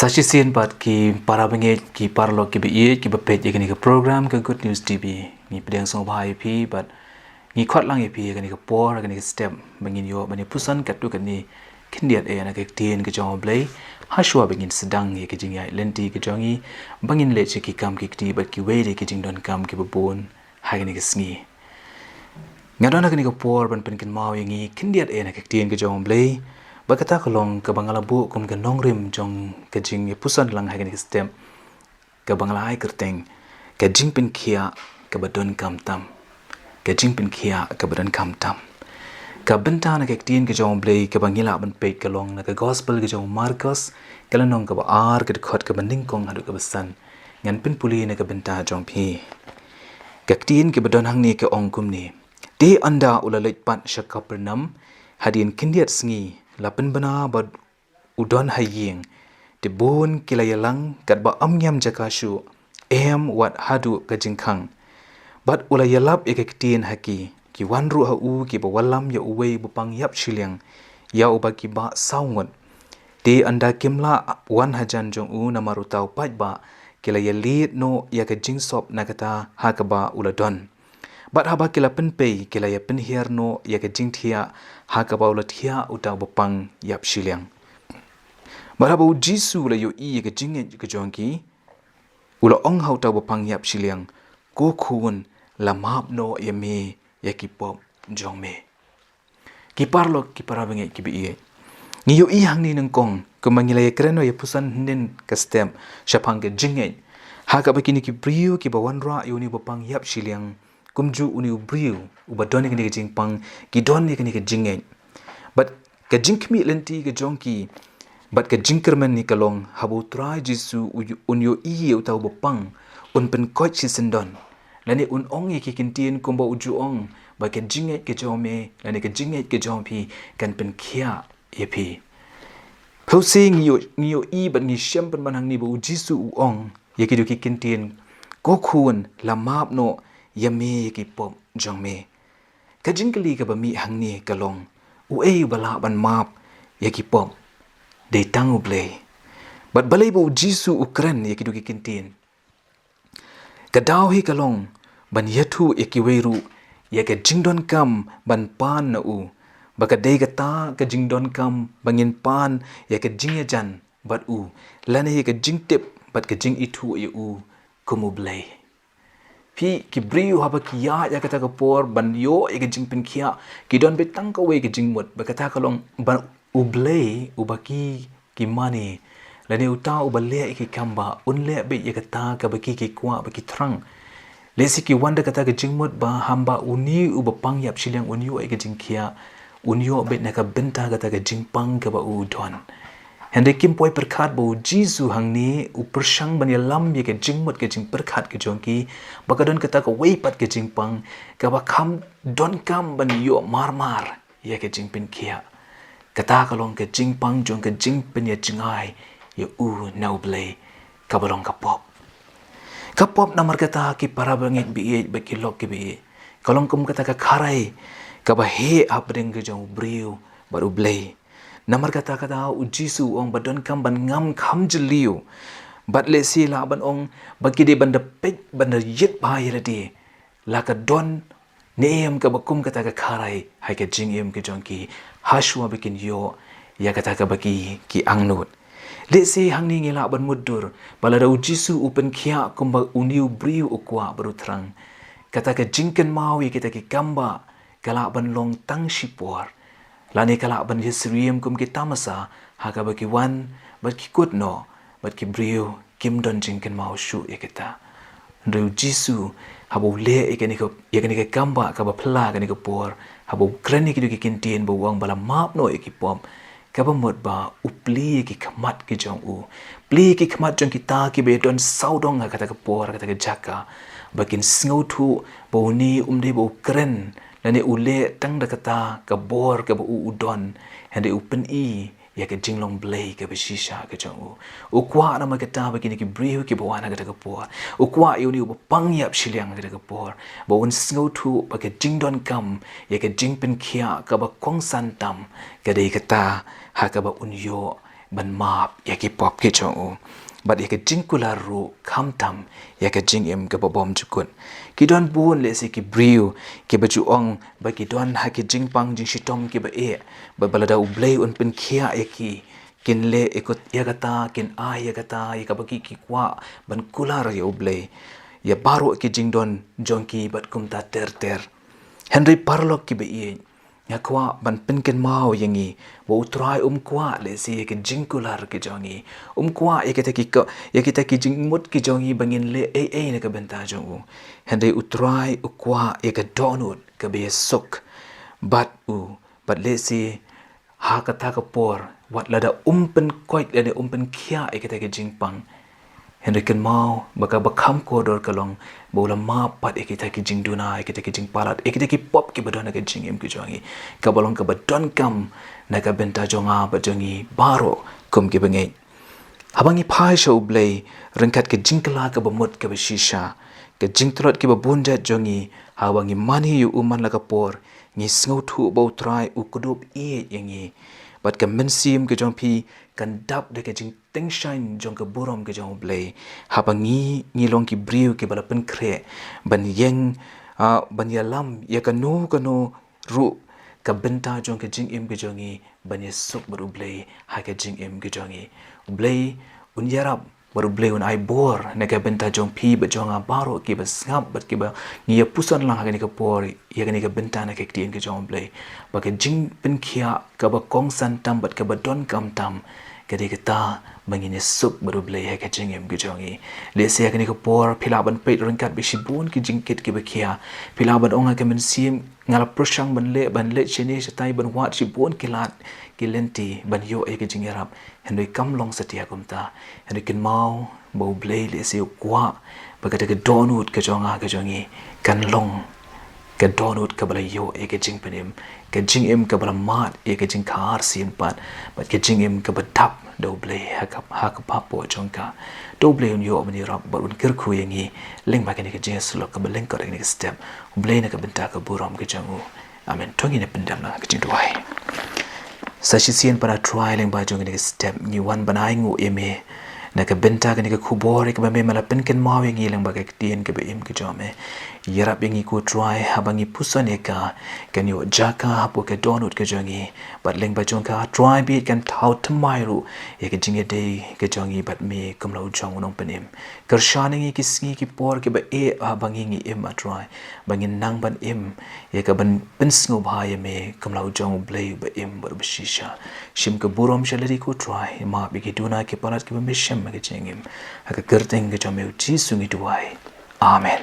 Sashisin bat ki para benget ki parlo ki be ki bapet ye ke program ke Good News TV ni pedang sngewbha IP but ni khot lang IP ke ke por ke step bangin yo bani pusan katu ke ni kindiat na ke tien ke U Blei hashwa bangin sedang ye ke jingai lenti ke jongi bangin le che ki kam ki ti bat ki we ke jing Donkam ki babon ha ke sngi ngadona ke por ban pen kin mau ye ngi kindiat na ke tien ke U Blei Bakata kolong ke bangalabu kum ke nongrim jong ke jingpuson lang hagen ke stem ke bangalai kyrteng ke Jingpynkhiah ke Donkam tam ke Jingpynkhiah ke Donkam tam ke benta na ke tien ke U Blei ke bangila ban peit ke long na ke gospel ke jong Marcos ke lanong ke ar ke khot ke bandingkong hadu ke besan ngan pin puli na ke benta jong pi ke tien ke Don hang ni ke ongkum ni di anda ulalait pat syakapernam hadin kindiat sngi Lapen bana bad udon haying de bon kilayalang kat ba amyam jakashu wat hadu ka jingkhang bad ulayalap ekektin haki ki wanru ha u ki ba walam ya uwei bupang yap shiliang ya uba ki ba saungot de anda kimla wan hajan jong u namarutau paj ba kilayalit no ya ka jingsop nakata hakaba uladon Bat haba kila penpei kila ya penhiar no ya ke jingthia hakaba ulathia uta bapang yap shiliang. Bat haba U Jisu la yo I ya ke jingin ke jongki ula ong hau ta bapang yap shiliang ko khun la map no ya me ya ki pop jong me. Ki parlo ki parabengi ki bi Ni yo I hang ni nang kong kumangila ya kreno ya pusan nin ka stem syapang ke jingin hakaba kini ki priu ki bawanra yo ni bapang yap shiliang kumju uni ubriu ubadon ke jingpang gidon ke jingeng but ke jingkmi lenti ke jongki but ke jingkerman ni kalong habu try Jisu unyo I utau bopang un pen koch si sendon lani un ong ke kintien kumba uju ong ba ke jinget ke jome lani ke jinget ke jompi kan pen khia epi posing yo I but ni syam pen manang ni bu Jisu u ong ye ke ki kintien ko khun la map no yami ki pop jong me ka jingkali ka bami hangni kalong uei bala ban map ya ki pop de tang U Blei bat balai bo Jisu ukran ya ki du ki kintin ka daw hi kalong ban yathu ya ki weiru ya ka jingdon kam ban pan na u baka dei ka ta ka jingdon kam bangin pan ya ka jingyajan bat u lane ya ka jingtip bat ka jing itu ya u U Blei Pi ki briu haba ki ya kata ka por ban yo ke Jingpynkhiah ki don betang ka we ke jingmut ba kata kalong ban U Blei ubaki ki mani lani uta ubale ki kamba unle be ye kata ka baki ki kwa baki trang lesi ki wanda kata ka jingmut ba hamba uni ubapang yap shiliang unyo ke Jingkhiah unyo be na ka benta kata ka jingpang ka ba udon Hende kim poi perkat bo Jisu hang ni upersang ban yalam ye ke jingmut ke jing perkat ke jongki bakadon kata ka weipat ke jingpang ka ba kam Donkam ban yo marmar ye ke Jingpynkhiah kata kalong ke jingpang jong ke jingpen ye jingai ye U Blei ka balong ka pop namar kata ki para bangit bi ba ki lok ki bi kalong kum kata ka kharai ka ba he apdeng ke jong briu baru Blei Namar kata U Jisu ong badon kam ban ngam kham jeliu bat le si la ban ong bagi de ban de pek ban de yit ba yeladi la ka don neem ka bakum kata ka kharai hai ka jingim ke jongki hashwa bikin yo ya kata ka bagi ki angnut le si hang ni ngila ban mudur bala U Jisu upen khia kumba uniu briu ukwa baru terang kata ka jingken mau kita ki kamba kala ban long tang shipor Lani kala ban Yesriem kum kita masa haka baki wan bat ki kutno bat ki brio kim don jingken mau shu ya kita Ndu Jisu habu le ikani ka kamba ka ba pla kani ka por habu krani ki kintien bo wang bala map no ikipom ka ba mot ba upli ki khamat ki jong u pli ki khamat jong kita ki be don saudong kata ka por kata ka jaka bakin sngotu bo ni umde bo kren Lani ule tang da kata ka bor ka ba udon hande upen I ya ka jinglong Blei ka ba shisha ka jong u kwa na ma kata ba kini ki briu ki ba wana ka ka por kwa yu ni ba pang yap shiliang ka ka por ba un sngo thu ba ka jingdon kam ya ka Jingpynkhiah ka ba kong san tam ka dei kata ha ka ba unyo ban map ya ki pop ki chong u but ya ke jingkula ru kham tam ya ke jingim ke bom chukun ki don bun le si ki briu ki baju ong ba ki don ha ki jingpang jing shitom ki ba e ba balada U Blei un pen khia e ki kin le ekot yagata kin a yagata ya ka ba ki kwa ban kula ra ya U Blei ya baru ki jingdon jongki bat kumta ter Henry parlok ki ba e ya kwa ban pinken mau yangi wo utrai kwa le si ke jingkular ke jongi kwa ya kita ki jingmut ki jongi bangin le ne ka benta jongu hende utrai kwa ya ke donut ke be sok but le si ha kata ka por wat lada pen koit le pen kia ya kita ki jingpang Henry mau baka bakam kodor kalong bola ma pat ekita ki jingduna ekita ki jingpalat ekita ki pop ki badona ki jingim ki jongi ka balong ka Donkam na ka benta jonga bajongi baro kum ki bengai habangi phai show Blei rengkat ki jingkala ka bamut ka shisha ka jingtrot ki babunda jongi habangi mani yu uman la ka por ngi sngotu bo try ukudup yangi bat ka mynsiem ke jong pi kan dap de ke jing teng shine jong ke burom ke jong Blei habangi ngi long ki briu ke bala pen kre ban yeng ban yalam ya ka no ru ka benta jong ke jingim ke jongi ban yesuk baru Blei ha ke jingim ke jongi Blei un yarap baru Blei un ai bor ne ka benta jong pi ba jonga baro ki ba ngap bat ki ba ngi pusan lang ha ke por ya ke benta na ke Ktien ke jong Blei ba ke Jingpynkhiah ka ba kong san tam bat ka ba Donkam tam ke de ta bangin sup baru Blei ha ke jingim ke jongi le se ke ke por philaban peit rengkat bi shibun ki jingkit ki ba khia philaban onga ke mynsiem ngala prosang ban le chene satai ban wat shibun kilat ki lenti ban yo ke jingiarap henry kam long satia kumta henry kin mau bo Blei le se kwa ba ke donut ke jonga ke jongi kan long ke donut ke bala yo ke jingpenim ke jingim ke bala mat ke jingkhar sin pat bat ke jingim ke badap do Blei ha ka papo jongka do Blei un yo mani rap barun kirku yangi ling ba ke Jesus lo ke lyngkot ke step Blei na ke benta ke buram ke jangu amen tongi ne pendam na ke jingduai sashisien para trialing ba jong ke step ni wan banai ngu eme na ke benta ke kubor ke me mala penken mawe ngi lang ba ke Ktien ke be im ke jome yarap yangi ku try habangi pusane ka kan yo jaka hapo ke donut ke jongi bat leng ba jong ka try bi kan thau tmairu ye ke jinge de ke jongi bat me kumlo jong nong penim kershane ngi ki sngi ki por ke ba habangi ngi im a try bangin nang ban im ye ka ban sngewbha ye me kumlo jong Blei ba im bar bishisha shim ke burom shalari ku try ma bi ki duna ke palat ke be shem ke jingim ha ke kyrteng ke jome U Jisu ngi duai amen